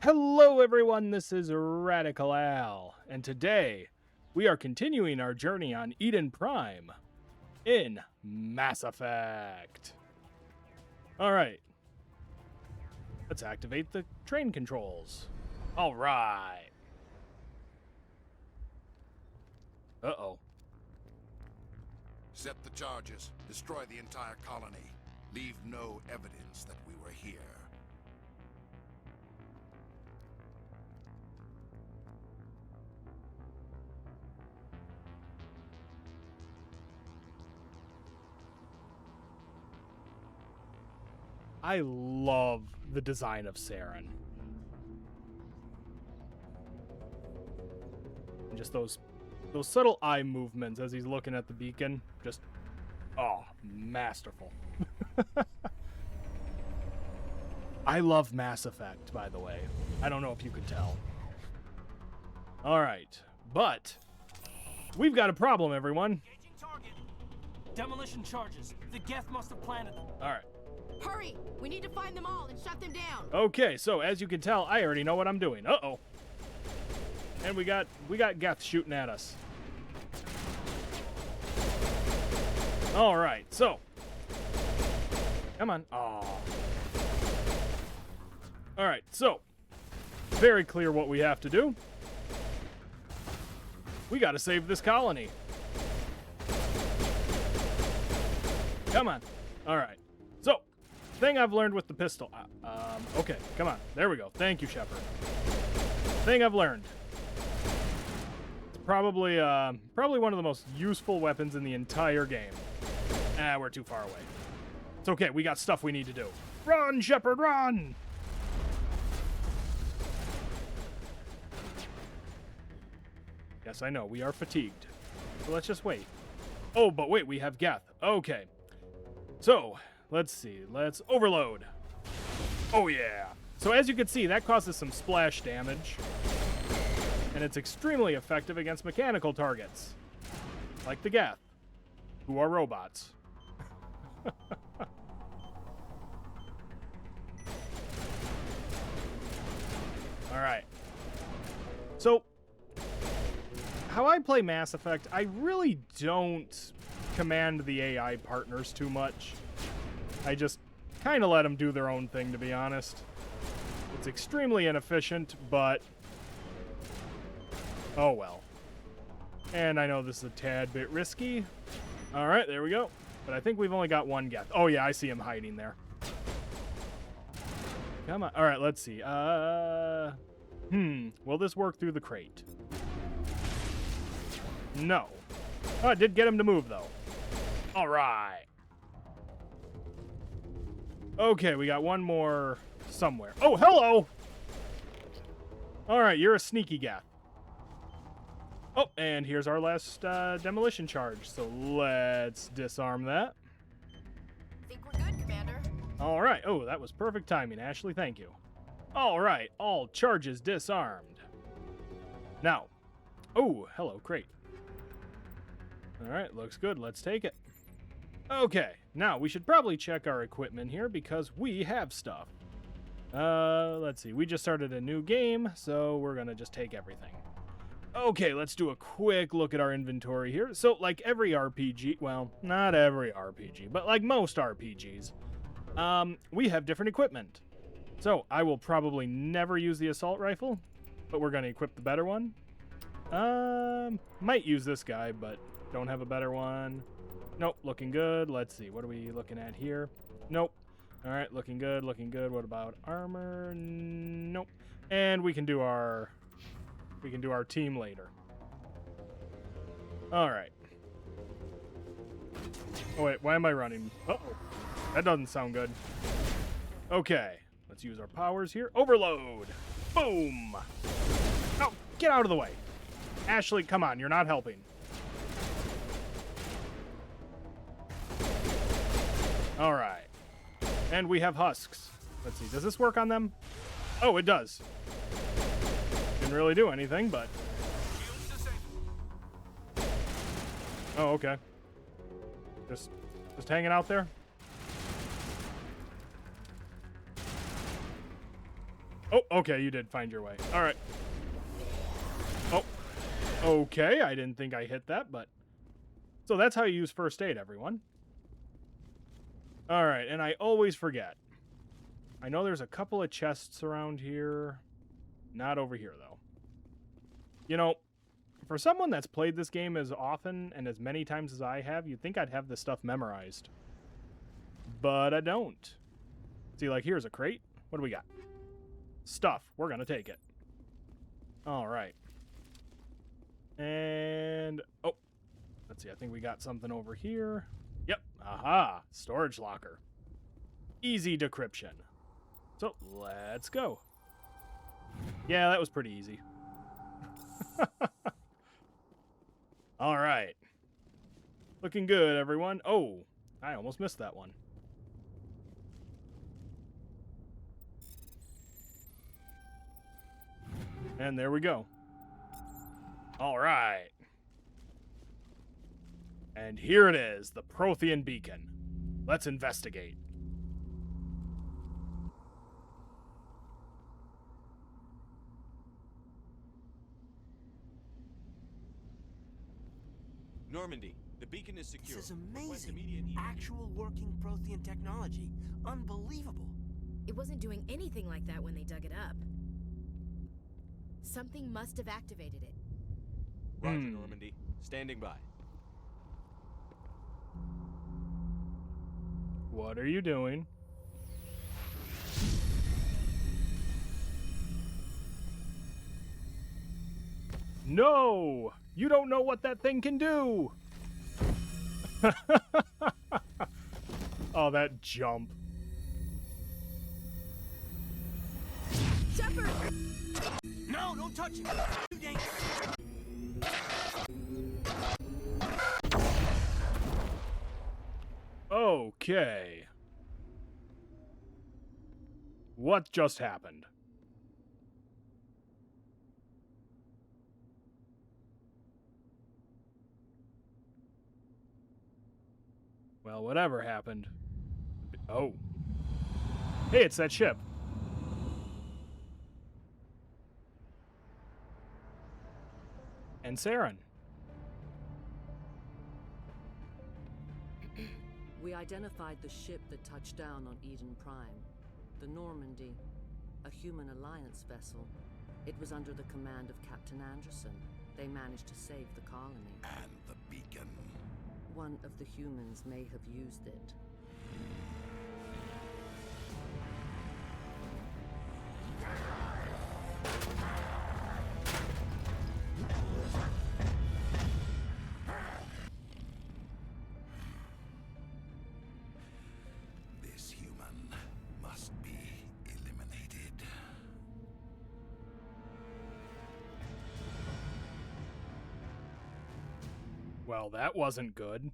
Hello everyone, this is Radical Al, and today we are continuing our journey on Eden Prime in Mass Effect. Alright, let's activate the train controls. Alright. Uh-oh. Set the charges, destroy the entire colony. Leave no evidence that we were here. I love the design of Saren. And just those subtle eye movements as he's looking at the beacon. Just, oh, masterful. I love Mass Effect, by the way. I don't know if you could tell. Alright, but we've got a problem, everyone. Engaging target. Demolition charges. The Geth must have planted them. Alright. Hurry! We need to find them all and shut them down. Okay, so as you can tell, I already know what I'm doing. Uh-oh. And we got Geth shooting at us. Alright, so. Come on. Aw. Alright, so. Very clear what we have to do. We gotta save this colony. Come on. Alright. So, thing I've learned with the pistol. Okay, come on. There we go. Thank you, Shepard. Thing I've learned. It's probably one of the most useful weapons in the entire game. Ah, we're too far away. It's okay. We got stuff we need to do. Run, Shepard, run! Yes, I know. We are fatigued. So let's just wait. Oh, but wait. We have Geth. Okay. So, let's see. Let's overload. Oh, yeah. So as you can see, that causes some splash damage. And it's extremely effective against mechanical targets. Like the Geth, who are robots. Alright. So, how I play Mass Effect, I really don't command the AI partners too much. I just kind of let them do their own thing, to be honest. It's extremely inefficient, but oh well. And I know this is a tad bit risky. Alright, there we go. But I think we've only got one Geth. Oh yeah, I see him hiding there. Come on. Alright, let's see. Will this work through the crate? No. Oh, it did get him to move, though. Alright. Okay, we got one more somewhere. Oh, hello! Alright, you're a sneaky Geth. Oh, and here's our last demolition charge. So let's disarm that. Think we're good, Commander. Alright. Oh, that was perfect timing, Ashley. Thank you. Alright, all charges disarmed. Now. Oh, hello, crate. Alright, looks good. Let's take it. Okay, now we should probably check our equipment here because we have stuff. Let's see. We just started a new game, so we're gonna just take everything. Okay, let's do a quick look at our inventory here. So, like every RPG, well, not every RPG, but like most RPGs, we have different equipment. So, I will probably never use the assault rifle, but we're gonna equip the better one. Might use this guy, but don't have a better one. Nope, looking good. Let's see, what are we looking at here? Nope. All right, looking good, looking good. What about armor? Nope. And we can do our team later. All right. Oh wait, why am I running? Uh-oh. That doesn't sound good. Okay, let's use our powers here. Overload. Boom. Oh, get out of the way. Ashley, come on, you're not helping. All right. And we have husks. Let's see, does this work on them? Oh, it does. Didn't really do anything, but... Oh, okay. Just hanging out there? Oh, okay, you did find your way. All right. Oh, okay. I didn't think I hit that, but... So that's how you use first aid, everyone. All right, and I always forget. I know there's a couple of chests around here. Not over here, though. You know, for someone that's played this game as often and as many times as I have, you'd think I'd have this stuff memorized. But I don't. See, like, here's a crate. What do we got? Stuff. We're going to take it. All right. And... oh. Let's see. I think we got something over here. Yep. Aha. Storage locker. Easy decryption. So, let's go. Yeah, that was pretty easy. All right. Looking good, everyone. Oh, I almost missed that one. And there we go. All right. And here it is, the Prothean beacon. Let's investigate. Normandy, the beacon is secure. This is Request amazing. immediate heat. Actual working Prothean technology. Unbelievable. It wasn't doing anything like that when they dug it up. Something must have activated it. Roger, Normandy. Standing by. What are you doing? No! You don't know what that thing can do! Oh, that jump. Shepard! No, don't touch it. Too dangerous. Okay. What just happened? Well, whatever happened. Oh. Hey, it's that ship. And Saren. We identified the ship that touched down on Eden Prime. The Normandy, a human alliance vessel. It was under the command of Captain Anderson. They managed to save the colony. And the beacon. One of the humans may have used it. This human must be eliminated. Well, that wasn't good.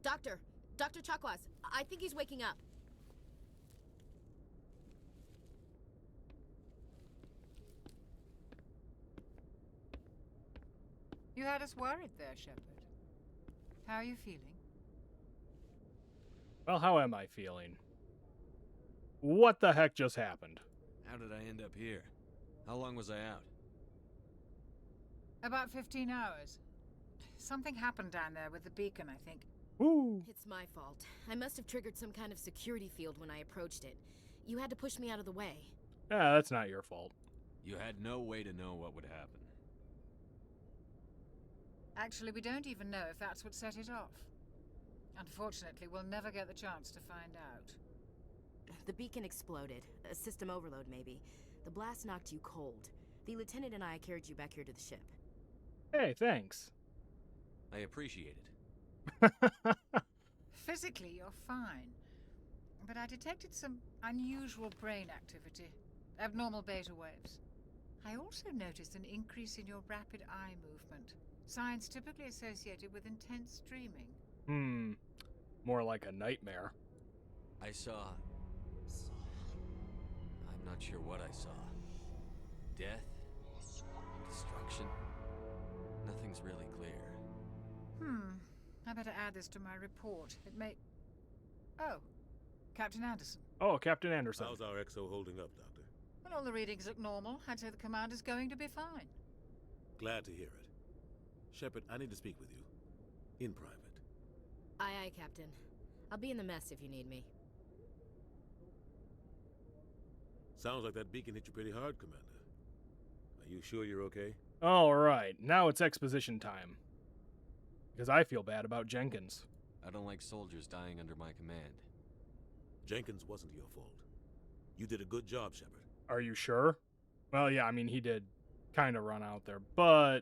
Dr. Chakwas, I think he's waking up. You had us worried there, Shepard. How are you feeling? Well, how am I feeling? What the heck just happened? How did I end up here? How long was I out? About 15 hours. Something happened down there with the beacon, I think. Ooh. It's my fault. I must have triggered some kind of security field when I approached it. You had to push me out of the way. Yeah, that's not your fault. You had no way to know what would happen. Actually, we don't even know if that's what set it off. Unfortunately, we'll never get the chance to find out. The beacon exploded. A system overload, maybe. The blast knocked you cold. The lieutenant and I carried you back here to the ship. Hey, thanks. I appreciate it. Physically, you're fine. But I detected some unusual brain activity. Abnormal beta waves. I also noticed an increase in your rapid eye movement. Signs typically associated with intense dreaming. More like a nightmare. I saw... I'm not sure what I saw. Death? Destruction? Nothing's really clear. I better add this to my report. It may... Oh, Captain Anderson. Oh, Captain Anderson. How's our XO holding up, Doctor? Well, all the readings look normal. I'd say the commander's going to be fine. Glad to hear it. Shepard, I need to speak with you. In private. Aye, aye, Captain. I'll be in the mess if you need me. Sounds like that beacon hit you pretty hard, Commander. Are you sure you're okay? All right, now it's exposition time. Because I feel bad about Jenkins. I don't like soldiers dying under my command. Jenkins wasn't your fault. You did a good job, Shepard. Are you sure? Well, yeah, I mean, he did kind of run out there, but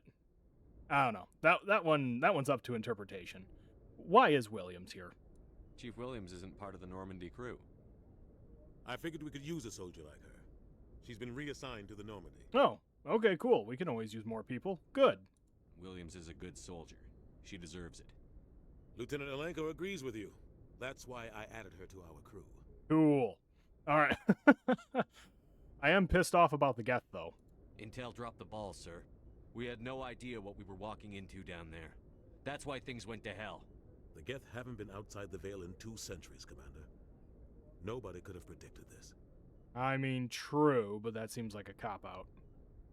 I don't know. That one's up to interpretation. Why is Williams here? Chief Williams isn't part of the Normandy crew. I figured we could use a soldier like her. She's been reassigned to the Normandy. Oh, okay, cool. We can always use more people. Good. Williams is a good soldier. She deserves it. Lieutenant Alenko agrees with you. That's why I added her to our crew. Cool. All right. I am pissed off about the Geth, though. Intel dropped the ball, sir. We had no idea what we were walking into down there. That's why things went to hell. The Geth haven't been outside the Veil in 2 centuries, Commander. Nobody could have predicted this. I mean, true, but that seems like a cop-out.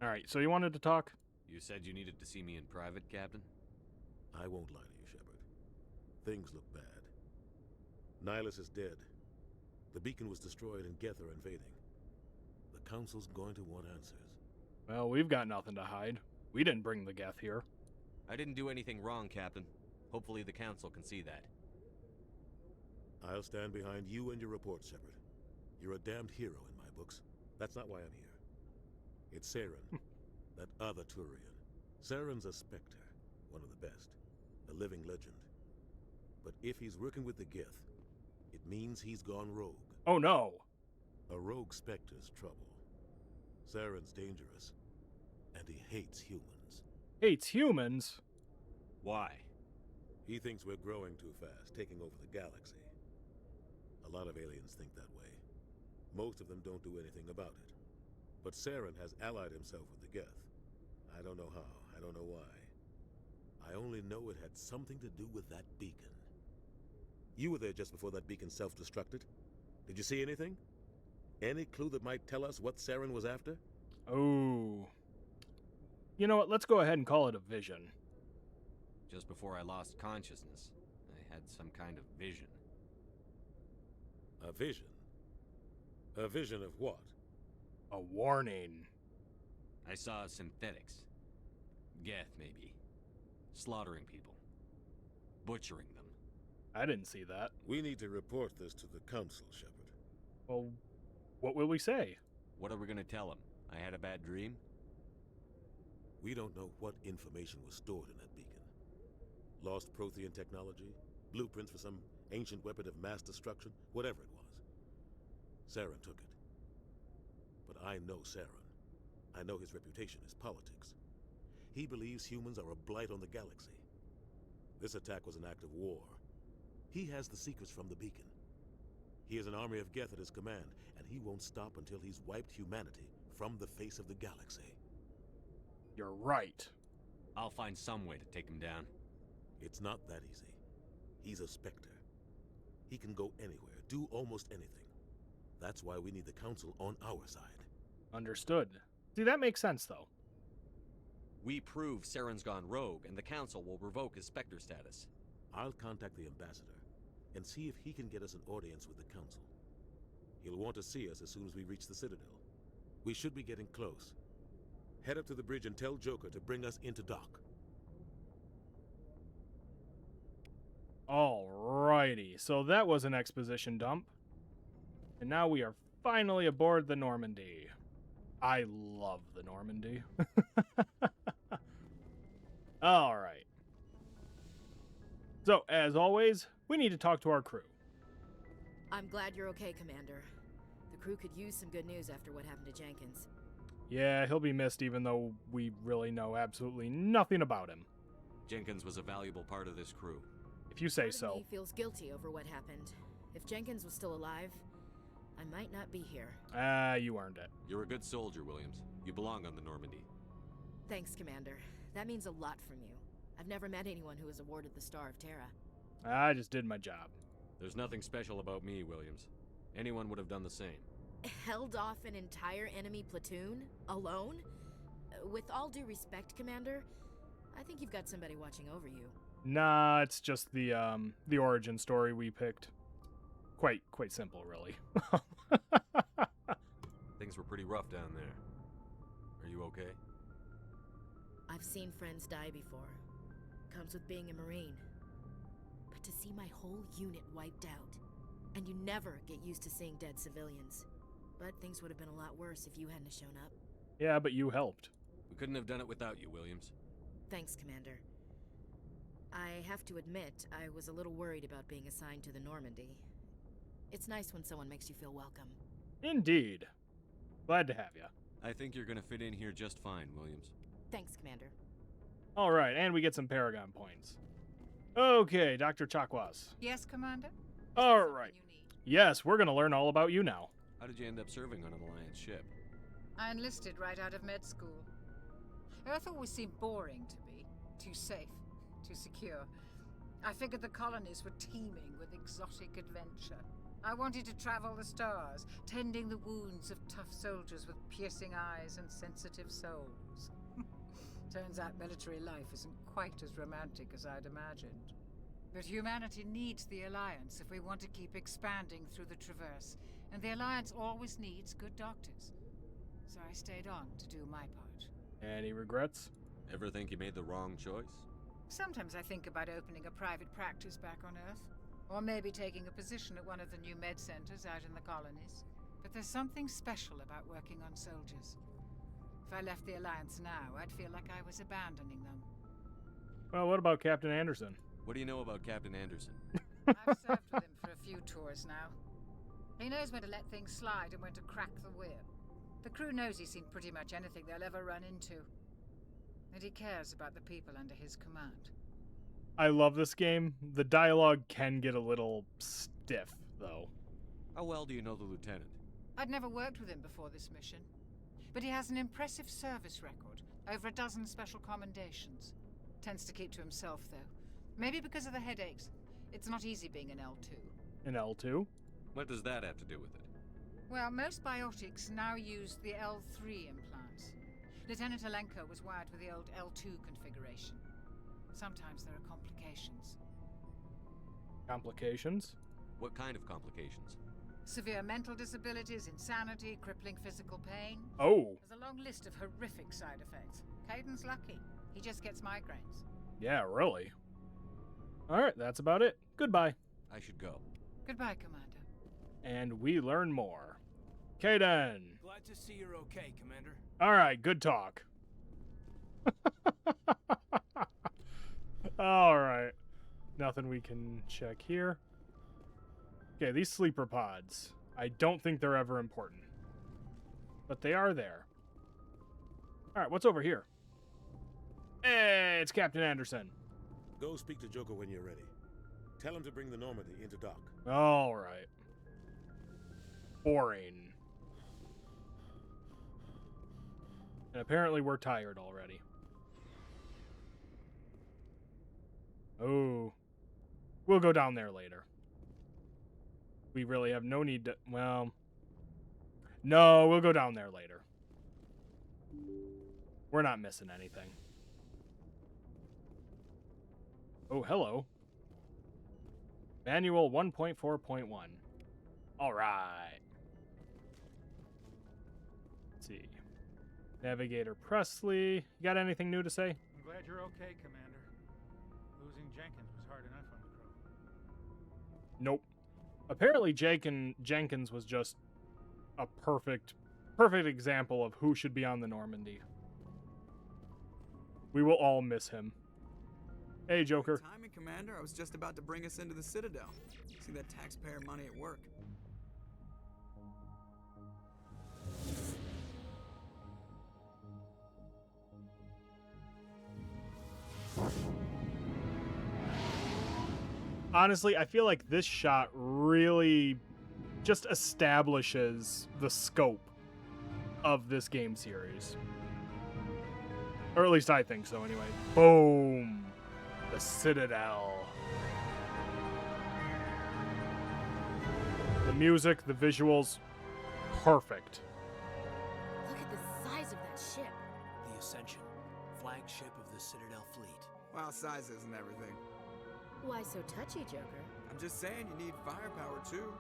All right, so you wanted to talk? You said you needed to see me in private, Captain? I won't lie to you, Shepard. Things look bad. Nihilus is dead. The beacon was destroyed and Geth are invading. The Council's going to want answers. Well, we've got nothing to hide. We didn't bring the Geth here. I didn't do anything wrong, Captain. Hopefully the Council can see that. I'll stand behind you and your report, Shepard. You're a damned hero in my books. That's not why I'm here. It's Saren, that other Turian. Saren's a Spectre, one of the best, a living legend. But if he's working with the Geth, it means he's gone rogue. Oh no! A rogue Spectre's trouble. Saren's dangerous, and he hates humans. Hates humans? Why? He thinks we're growing too fast, taking over the galaxy. A lot of aliens think that way. Most of them don't do anything about it. But Saren has allied himself with the Geth. I don't know how, I don't know why. I only know it had something to do with that beacon. You were there just before that beacon self-destructed. Did you see anything? Any clue that might tell us what Saren was after? Oh. You know what, let's go ahead and call it a vision. Just before I lost consciousness, I had some kind of vision. A vision? A vision of what? A warning. I saw synthetics. Geth, maybe. Slaughtering people. Butchering them. I didn't see that. We need to report this to the Council, Shepard. Well, what will we say? What are we gonna tell them? I had a bad dream? We don't know what information was stored in that beacon. Lost Prothean technology? Blueprints for some ancient weapon of mass destruction? Whatever it was. Saren took it. But I know Saren. I know his reputation is politics. He believes humans are a blight on the galaxy. This attack was an act of war. He has the secrets from the beacon. He has an army of Geth at his command, and he won't stop until he's wiped humanity from the face of the galaxy. You're right. I'll find some way to take him down. It's not that easy. He's a Spectre. He can go anywhere, do almost anything. That's why we need the Council on our side. Understood. See, that makes sense, though. We prove Saren's gone rogue, and the Council will revoke his Spectre status. I'll contact the Ambassador and see if he can get us an audience with the Council. He'll want to see us as soon as we reach the Citadel. We should be getting close. Head up to the bridge and tell Joker to bring us into dock. Alrighty, so that was an exposition dump. And now we are finally aboard the Normandy. I love the Normandy. Alright. So, as always, we need to talk to our crew. I'm glad you're okay, Commander. The crew could use some good news after what happened to Jenkins. Yeah, he'll be missed even though we really know absolutely nothing about him. Jenkins was a valuable part of this crew. If you say Part of so. me feels guilty over what happened. If Jenkins was still alive, I might not be here. You earned it. You're a good soldier, Williams. You belong on the Normandy. Thanks, Commander. That means a lot from you. I've never met anyone who was awarded the Star of Terra. I just did my job. There's nothing special about me, Williams. Anyone would have done the same. Held off an entire enemy platoon? Alone? With all due respect, Commander, I think you've got somebody watching over you. Nah, it's just the origin story we picked. Quite simple, really. Things were pretty rough down there. Are you okay? I've seen friends die before. Comes with being a Marine. But to see my whole unit wiped out, and you never get used to seeing dead civilians. But things would have been a lot worse if you hadn't shown up. Yeah, but you helped. We couldn't have done it without you, Williams. Thanks, Commander. I have to admit, I was a little worried about being assigned to the Normandy. It's nice when someone makes you feel welcome. Indeed. Glad to have you. I think you're gonna fit in here just fine, Williams. Thanks, Commander. All right, and we get some Paragon points. Okay, Dr. Chakwas. Yes, Commander? All Something right. you need? Yes, we're going to learn all about you now. How did you end up serving on an Alliance ship? I enlisted right out of med school. Earth always seemed boring to me. Too safe, too secure. I figured the colonies were teeming with exotic adventure. I wanted to travel the stars, tending the wounds of tough soldiers with piercing eyes and sensitive souls. Turns out military life isn't quite as romantic as I'd imagined. But humanity needs the Alliance if we want to keep expanding through the Traverse, and the Alliance always needs good doctors. So I stayed on to do my part. Any regrets? Ever think you made the wrong choice? Sometimes I think about opening a private practice back on Earth, or maybe taking a position at one of the new med centers out in the colonies. But there's something special about working on soldiers. If I left the Alliance now, I'd feel like I was abandoning them. Well, what about Captain Anderson? What do you know about Captain Anderson? I've served with him for a few tours now. He knows when to let things slide and when to crack the whip. The crew knows he's seen pretty much anything they'll ever run into. And he cares about the people under his command. I love this game. The dialogue can get a little stiff, though. How well do you know the lieutenant? I'd never worked with him before this mission. But he has an impressive service record. Over a dozen special commendations. Tends to keep to himself, though. Maybe because of the headaches. It's not easy being an L2. An L2? What does that have to do with it? Well, most biotics now use the L3 implants. Lieutenant Alenko was wired with the old L2 configuration. Sometimes there are complications. Complications? What kind of complications? Severe mental disabilities, insanity, crippling physical pain. Oh, There's a long list of horrific side effects. Caden's lucky. He just gets migraines. yeah, really. All right, that's about it. Goodbye. I should go. Goodbye, Commander. And we learn more. Kaden. Glad to see you're okay, Commander. All right, good talk. All right. Nothing we can check here. Okay, these sleeper pods. I don't think they're ever important. But they are there. All right, what's over here? Hey, it's Captain Anderson. Go speak to Joker when you're ready. Tell him to bring the Normandy into dock. All right. Boring. And apparently we're tired already. Oh. We'll go down there later. We really have no need to... Well... No, we'll go down there later. We're not missing anything. Oh, hello. Manual 1.4.1. All right. Let's see. Navigator Presley. You got anything new to say? I'm glad you're okay, Commander. Losing Jenkins was hard enough on the crew. Nope. Apparently Jenkins was just a perfect example of who should be on the Normandy. We will all miss him. Hey, Joker. Timing, Commander. I was just about to bring us into the Citadel. See that taxpayer money at work. Honestly, I feel like this shot really just establishes the scope of this game series. Or at least I think so anyway. Boom! The Citadel. The music, the visuals, perfect. Look at the size of that ship. The Ascension, flagship of the Citadel fleet. Well, size isn't everything. Why so touchy, Joker? I'm just saying you need firepower too.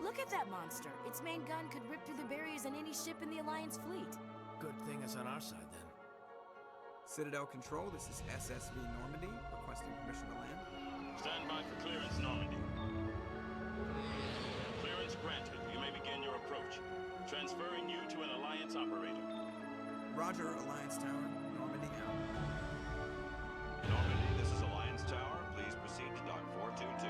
Look at that monster. Its main gun could rip through the barriers in any ship in the Alliance fleet. Good thing it's on our side then. Citadel Control, this is SSV Normandy, requesting permission to land. Stand by for clearance, Normandy. Clearance granted. You may begin your approach. Transferring you to an Alliance operator. Roger, Alliance Tower. Normandy out. Normandy, this is Alliance Tower. Please proceed to Dock 422.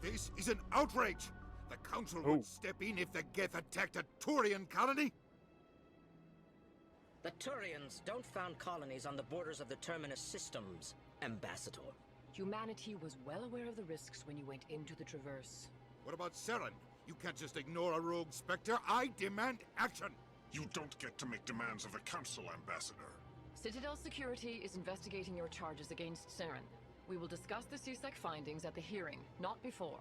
This is an outrage! The Council would step in if the Geth attacked a Turian colony? The Turians don't found colonies on the borders of the Terminus systems, Ambassador. Humanity was well aware of the risks when you went into the Traverse. What about Saren? You can't just ignore a rogue Spectre. I demand action! You don't get to make demands of the Council, Ambassador. Citadel Security is investigating your charges against Saren. We will discuss the CSEC findings at the hearing, not before.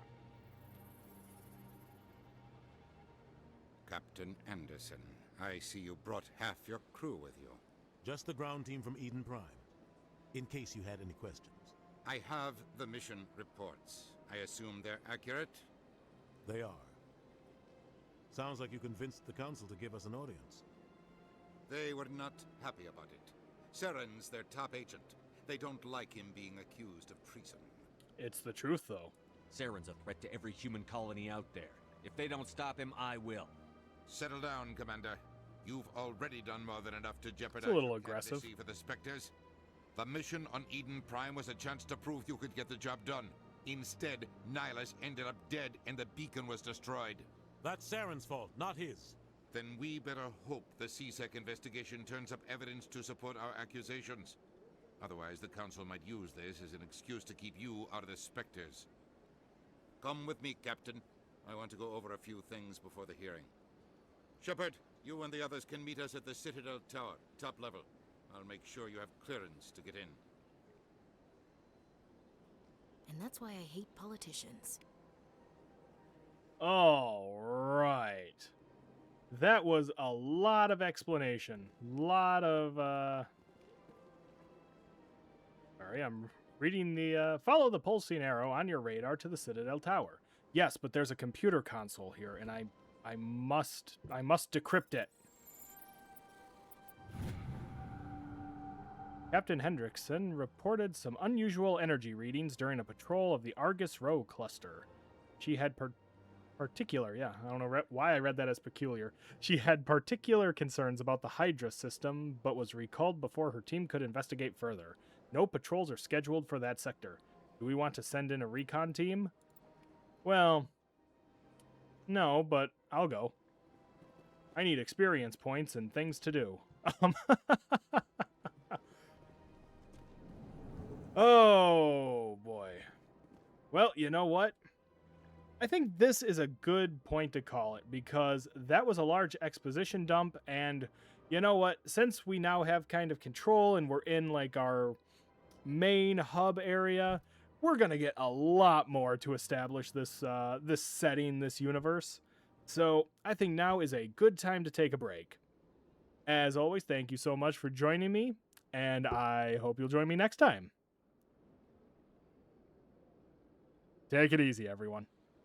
Captain Anderson, I see you brought half your crew with you. Just the ground team from Eden Prime, in case you had any questions. I have the mission reports. I assume they're accurate? They are. Sounds like you convinced the Council to give us an audience. They were not happy about it. Saren's their top agent. They don't like him being accused of treason. It's the truth, though. Saren's a threat to every human colony out there. If they don't stop him, I will. Settle down, Commander. You've already done more than enough to jeopardize It's a little your aggressive. candidacy for the Spectres. The mission on Eden Prime was a chance to prove you could get the job done. Instead, Nihilus ended up dead and the beacon was destroyed. That's Saren's fault, not his. Then we better hope the CSEC investigation turns up evidence to support our accusations. Otherwise, the Council might use this as an excuse to keep you out of the Spectres. Come with me, Captain. I want to go over a few things before the hearing. Shepard, you and the others can meet us at the Citadel Tower, top level. I'll make sure you have clearance to get in. And that's why I hate politicians. All right. That was a lot of explanation. Lot of, Sorry, I'm reading the, follow the pulsing arrow on your radar to the Citadel Tower. Yes, but there's a computer console here, and I must decrypt it. Captain Hendrickson reported some unusual energy readings during a patrol of the Argus Row cluster. She had particular, I don't know why I read that as peculiar. She had particular concerns about the Hydra system, but was recalled before her team could investigate further. No patrols are scheduled for that sector. Do we want to send in a recon team? Well, no, but I'll go. I need experience points and things to do. Oh, boy. Well, you know what? I think this is a good point to call it, because that was a large exposition dump, and you know what? Since we now have kind of control and we're in, like, our main hub area, we're going to get a lot more to establish this, this setting, this universe. So I think now is a good time to take a break. As always, thank you so much for joining me, and I hope you'll join me next time. Take it easy, everyone.